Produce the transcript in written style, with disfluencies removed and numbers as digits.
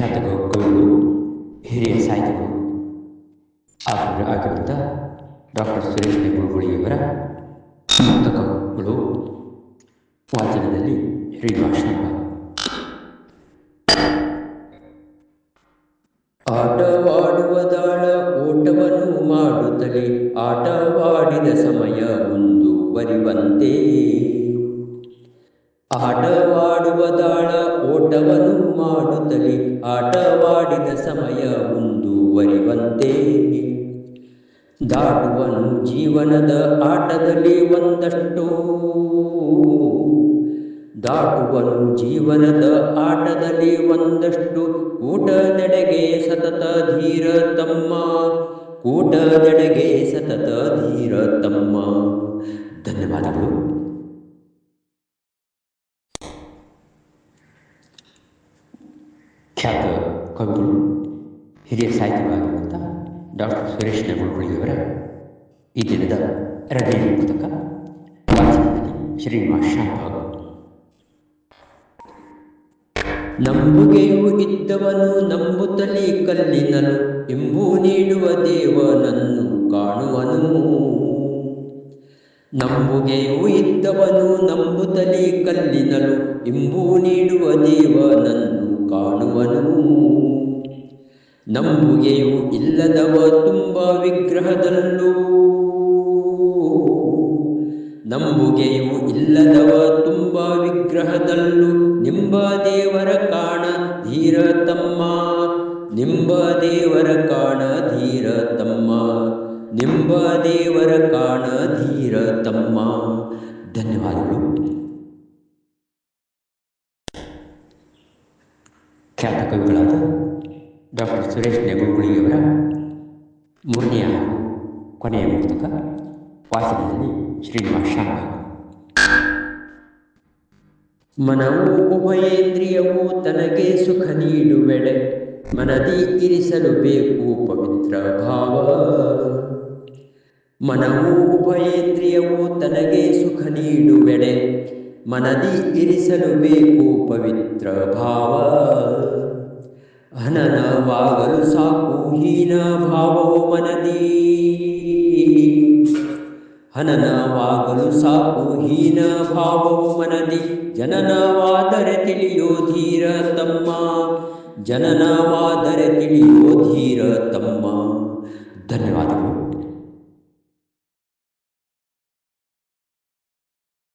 ಖ್ಯಾತ ಕವಿಗಳು, ಹಿರಿಯ ಸಾಹಿತಿಗಳು ಆಗಿರುವಂಥ ಡಾಕ್ಟರ್ ಸುರೇಶ್ ನೆಗುಳುಗುಳಿಯವರ ಪುಸ್ತಕಗಳು ವಾಚನದಲ್ಲಿ ಶ್ರೀನಿವಾಸ. ಆಟವಾಡುವ ದಾಳ ಓಟವನ್ನು ಮಾಡುತ್ತಲೇ ಆಟವಾಡಿದ ಸಮಯ ಮುಂದುವರಿವಂತೆ. ಆಟವಾಡುವ ದಾಳ ಓಟವನ್ನು ಮಾಡುತ್ತಲೇ ಆಟವಾಡಿದ ಸಮಯ ಮುಂದುವರಿವಂತೆ. ದಾಟುವನು ಜೀವನದ ಆಟದಲ್ಲಿ ಒಂದಷ್ಟು. ದಾಟುವನು ಜೀವನದ ಆಟದಲ್ಲಿ ಒಂದಷ್ಟು. ಕೂಟದೆಡೆಗೆ ಸತತ ಧೀರ ತಮ್ಮ, ಕೂಟದೆಡೆಗೆ ಸತತ ಧೀರ ತಮ್ಮ. ಧನ್ಯವಾದಗಳು. ಖ್ಯಾತ ಕವಿಗಳು, ಹಿರಿಯ ಸಾಹಿತಿಗಳಾಗಿರುವಂಥ ಡಾಕ್ಟರ್ ಸುರೇಶ್ ನೆಗುಳುಗುಳಿಯವರ ಈ ದಿನದ ಎರಡನೇ ಪುಸ್ತಕ ವಾಚನದಲ್ಲಿ ಶ್ರೀನಿವಾಸ ಶಾಂತಭಾಗ. ನಂಬುಗೆಯು ಇದ್ದವನು ನಂಬುತ್ತಲೇ ಕಲ್ಲಿನನು, ಇಂಬು ನೀಡುವ ದೇವನನ್ನು ಕಾಣುವನು. ನಂಬುಗೆಯು ಇದ್ದವನು ನಂಬುತ್ತಲೇ ಕಲ್ಲಿನನು, ಇಂಬು ನೀಡುವ ದೇವನನ್ನು ಕಾಣುವನು. ನಂಬುಗೆಯು ಇಲ್ಲದವ ತುಂಬ ವಿಗ್ರಹದಲ್ಲೂ, ನಂಬುಗೆಯು ಇಲ್ಲದವ ತುಂಬ ವಿಗ್ರಹದಲ್ಲೂ. ನಿಂಬ ದೇವರ ಕಾಣ ಧೀರ ತಮ್ಮ, ನಿಂಬ ದೇವರ ಕಾಣ ಧೀರ ತಮ್ಮ, ನಿಂಬ ದೇವರ ಕಾಣ ಧೀರ ತಮ್ಮ. ಧನ್ಯವಾದಗಳು. ಖ್ಯಾತ ಕವಿಗಳಾದ ಡಾಕ್ಟರ್ ಸುರೇಶ್ ನೆಗುಳುಗುಳಿಯವರ ಮೂರನೆಯ ಕೊನೆಯ ಪುಸ್ತಕ ವಾಚನದಲ್ಲಿ ಶ್ರೀನಿವಾಸ ಶಾಂತಭಾಗ. ಮನವು ಉಭಯೇಂದ್ರಿಯವು ತನಗೆ ಸುಖ ನೀಡುವೆಡೆ, ಮನದಿ ಇರಿಸಲು ಬೇಕು ಪವಿತ್ರ ಭಾವ. ಮನವು ಉಭಯೇಂದ್ರಿಯವು ತನಗೆ ಸುಖ ನೀಡುವೆಡೆ, ಮನದಿ ಇರಿಸಲು ಬೇಕು ಪವಿತ್ರ ಭಾವ. ಹನನವಾಗಲು ಸಾಕು ಹೀನ ಭಾವವು ಮನದಿ, ಹನನವಾಗಲು ಸಾಕು ಹೀನ ಭಾವವು ಮನದಿ. ಜನನವಾದರೆ ತಿಳಿಯೋ ಧೀರ ತಮ್ಮ, ಜನನವಾದರೆ ತಿಳಿಯೋ ಧೀರ ತಮ್ಮ. ಧನ್ಯವಾದಗಳು.